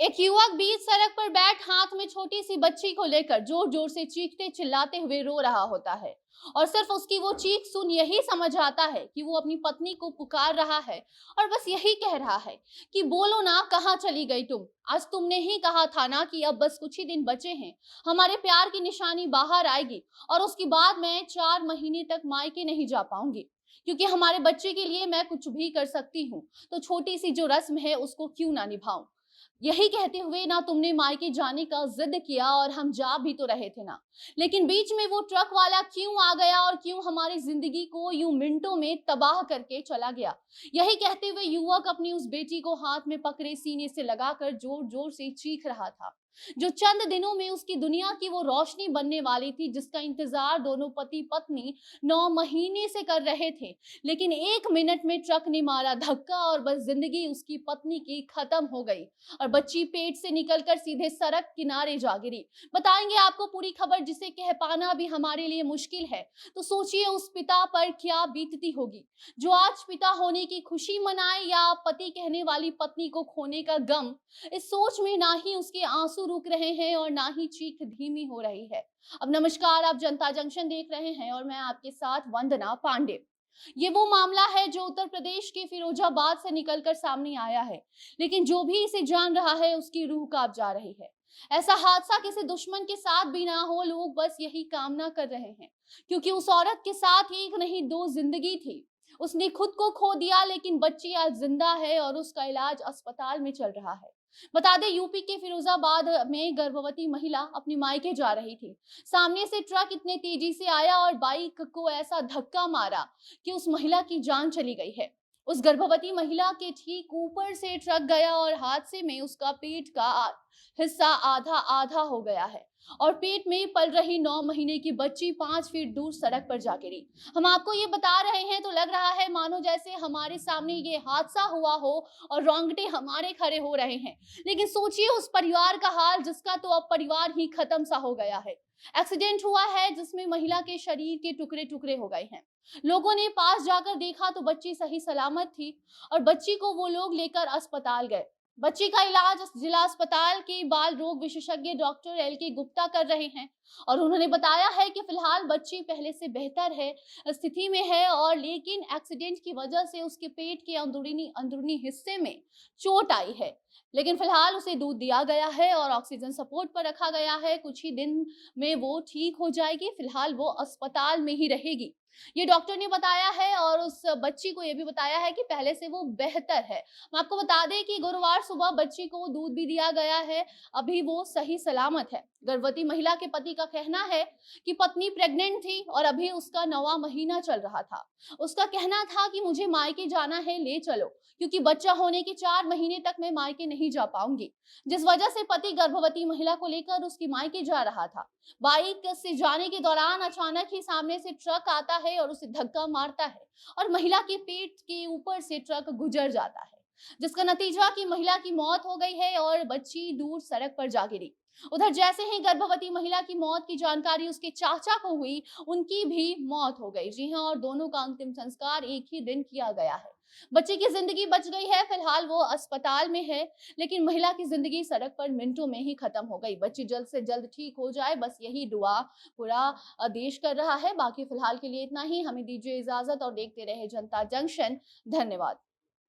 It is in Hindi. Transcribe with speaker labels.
Speaker 1: एक युवक बीच सड़क पर बैठ हाथ में छोटी सी बच्ची को लेकर जोर जोर से चीखते चिल्लाते हुए रो रहा होता है। और सिर्फ उसकी वो चीख सुन यही समझ आता है कि वो अपनी पत्नी को पुकार रहा है और बस यही कह रहा है कि बोलो ना, कहाँ चली गई तुम? आज तुमने ही कहा था ना कि अब बस कुछ ही दिन बचे हैं, हमारे प्यार की निशानी बाहर आएगी और उसके बाद मैं 4 महीने तक मायके नहीं जा पाऊंगी, क्योंकि हमारे बच्चे के लिए मैं कुछ भी कर सकती हूँ, तो छोटी सी जो रस्म है उसको क्यों ना निभाऊं। यही कहते हुए ना तुमने मायके जाने का जिद किया और हम जा भी तो रहे थे ना, लेकिन बीच में वो ट्रक वाला क्यों आ गया और क्यों हमारी जिंदगी को यूं मिनटों में तबाह करके चला गया। यही कहते हुए युवक अपनी उस बेटी को हाथ में पकड़े सीने से लगाकर जोर जोर से चीख रहा था, जो चंद दिनों में उसकी दुनिया की वो रोशनी बनने वाली थी, जिसका इंतजार दोनों पति पत्नी 9 महीने से कर रहे थे। लेकिन 1 मिनट में ट्रक ने मारा धक्का और बस जिंदगी उसकी पत्नी की खत्म हो गई और बच्ची पेट से निकलकर सीधे सड़क किनारे जा गिरी। बताएंगे आपको पूरी खबर, जिसे कह पाना भी हमारे लिए मुश्किल है। तो सोचिए उस पिता पर क्या बीतती होगी, जो आज पिता होने की खुशी मनाए या पति कहने वाली पत्नी को खोने का गम। इस सोच में ना ही उसके आंसू रुक रहे हैं और ना ही चीख धीमी हो रही है। अब नमस्कार, आप जनता जंक्शन देख रहे हैं और मैं आपके साथ वंदना पांडे। ये वो मामला है जो उत्तर प्रदेश के फिरोजाबाद से निकलकर सामने आया है, लेकिन जो भी इसे जान रहा है उसकी रूह कांप जा रही है। ऐसा हादसा किसी दुश्मन के साथ भी ना हो, लोग बस यही कामना कर रहे हैं, क्योंकि उस औरत के साथ एक नहीं दो जिंदगी थी। उसने खुद को खो दिया, लेकिन बच्ची आज जिंदा है और उसका इलाज अस्पताल में चल रहा है। बता दें, यूपी के फिरोजाबाद में गर्भवती महिला अपनी मायके जा रही थी। सामने से ट्रक इतने तेजी से आया और बाइक को ऐसा धक्का मारा कि उस महिला की जान चली गई है। उस गर्भवती महिला के ठीक ऊपर से ट्रक गया और हादसे में उसका पेट का हिस्सा आधा आधा हो गया है और पेट में पल रही 9 महीने की बच्ची 5 फीट दूर सड़क पर जा गिरी। हम आपको ये बता रहे हैं तो लग रहा है मानो जैसे हमारे सामने ये हादसा हुआ हो और रोंगटे हमारे खड़े हो रहे हैं। लेकिन सोचिए उस परिवार का हाल, जिसका तो अब परिवार ही खत्म सा हो गया है। एक्सीडेंट हुआ है जिसमें महिला के शरीर के टुकड़े टुकड़े हो गए हैं। लोगों ने पास जाकर देखा तो बच्ची सही सलामत थी और बच्ची को वो लोग लेकर अस्पताल गए। बच्ची का इलाज जिला अस्पताल के बाल रोग विशेषज्ञ डॉक्टर LK गुप्ता कर रहे हैं और उन्होंने बताया है कि फिलहाल बच्ची पहले से बेहतर है स्थिति में है, और लेकिन एक्सीडेंट की वजह से उसके पेट के अंदरूनी अंदरूनी हिस्से में चोट आई है। लेकिन फिलहाल उसे दूध दिया गया है और ऑक्सीजन सपोर्ट पर रखा गया है। कुछ ही दिन में वो ठीक हो जाएगी। फिलहाल वो अस्पताल में ही रहेगी, ये डॉक्टर ने बताया है और उस बच्ची को ये भी बताया है कि पहले से वो बेहतर है। मैं आपको बता दें कि गुरुवार सुबह बच्ची को दूध भी दिया गया है, अभी वो सही सलामत है। गर्भवती महिला के पति का कहना है कि पत्नी प्रेग्नेंट थी और अभी उसका 9वां महीना चल रहा था। उसका कहना था कि मुझे मायके जाना है, ले चलो, क्योंकि बच्चा होने के 4 महीने तक मैं मायके नहीं जा पाऊंगी। जिस वजह से पति गर्भवती महिला को लेकर उसकी मायके जा रहा था। बाइक से जाने के दौरान अचानक ही सामने से ट्रक आता है और उसे धक्का मारता है और महिला के पेट के ऊपर से ट्रक गुजर जाता है, जिसका नतीजा कि महिला की मौत हो गई है और बच्ची दूर सड़क पर जा गिरी। उधर जैसे ही गर्भवती महिला की मौत की जानकारी उसके चाचा को हुई, उनकी भी मौत हो गई। जी हाँ, और दोनों का अंतिम संस्कार एक ही दिन किया गया है। बच्चे की जिंदगी बच गई है, फिलहाल वो अस्पताल में है, लेकिन महिला की जिंदगी सड़क पर मिनटों में ही खत्म हो गई। बच्ची जल्द से जल्द ठीक हो जाए, बस यही दुआ पूरा देश कर रहा है। बाकी फिलहाल के लिए इतना ही। हमें दीजिए इजाजत और देखते रहे जनता जंक्शन। धन्यवाद।